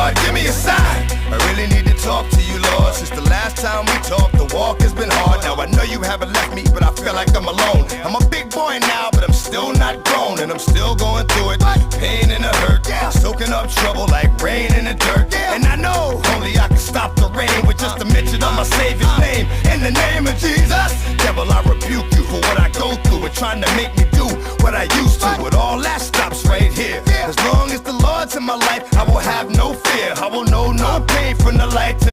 Lord, give me a sign. I really need to talk to you, Lord. Since the last time we talked, the walk has been hard. Now I know you haven't left me, but I feel like I'm alone. I'm a big boy now, but I'm still not grown, and I'm still going through it. Pain and a hurt, soaking up trouble like rain in the dirt. And I know only I can stop the rain with just a mention of my Savior's name. In the name of Jesus, devil, I rebuke you for what I go through and trying to make me do what I used to. But all that stops right here. As long as the Lord's in my life, I will have no fear. I will know no pain from the light to